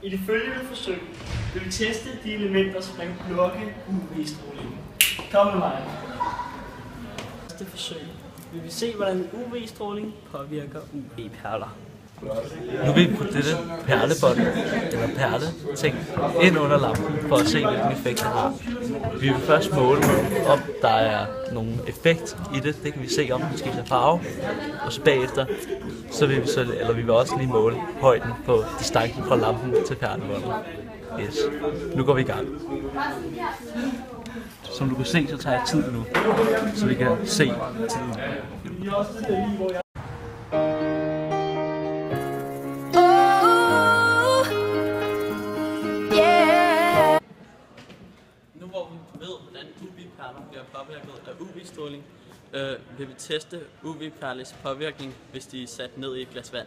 I det følgende forsøg vil vi teste de elementer, som kan blokke UV-strålingen. Kom med mig. I første forsøg vil vi se, hvordan UV-stråling påvirker UV-perler. Nu vil vi putte dette perlebånd, eller perleting, ind under lampen for at se, hvilken effekt det har. Vi vil først måle, om der er nogen effekt i det. Det kan vi se, om den skifter farve. Og så bagefter, vi vil også lige måle højden på distancen fra lampen til perlebåndet. Yes. Nu går vi i gang. Som du kan se, så tager jeg tid nu, så vi kan se tiden. Nu hvor vi ved, hvordan UV-perler bliver påvirket af UV-stråling, vil vi teste UV-perles påvirkning, hvis de er sat ned i et glas vand.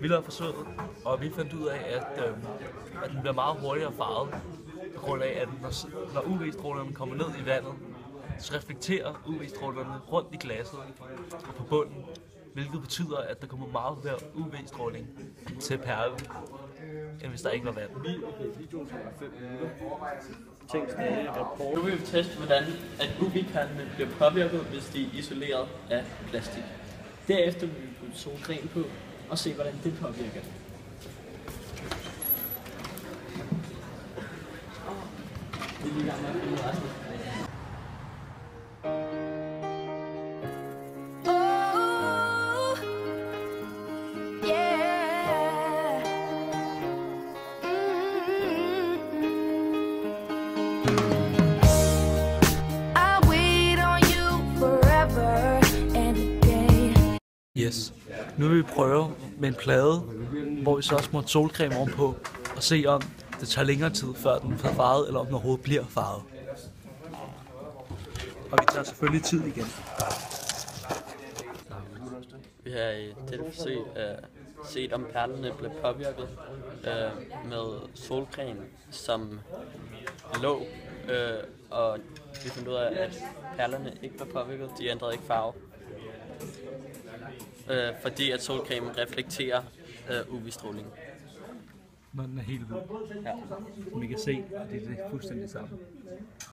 Vi lavede forsøget, og vi fandt ud af, at den bliver meget hurtigere farvet, på grund af, at når UV-strålerne kommer ned i vandet, så reflekterer UV-strålerne rundt i glasset og på bunden, hvilket betyder, at der kommer meget mere UV-stråling til perlen, end hvis der ikke var vand. Nu vil vi teste, hvordan UV-perlene bliver påvirket, hvis de er isoleret af plastik. Derefter vil vi putte solcreme på og se, hvordan det påvirker. Vi er lige i gang med at finde resten. Yes. Nu vil vi prøve med en plade, hvor vi så også må solcreme ovenpå, og se om det tager længere tid, før den bliver farvet, eller om den overhovedet bliver farvet. Og vi tager selvfølgelig tid igen. Vi har i dette forsøg set, om perlene blev påvirket med solcreme, som lå, og vi fandt ud af, at perlerne ikke var påvirket, de ændrede ikke farve. Fordi at solcremen reflekterer UV-stråling. Når den er helt hvid. Ja. Som I kan se, det er fuldstændig sammen.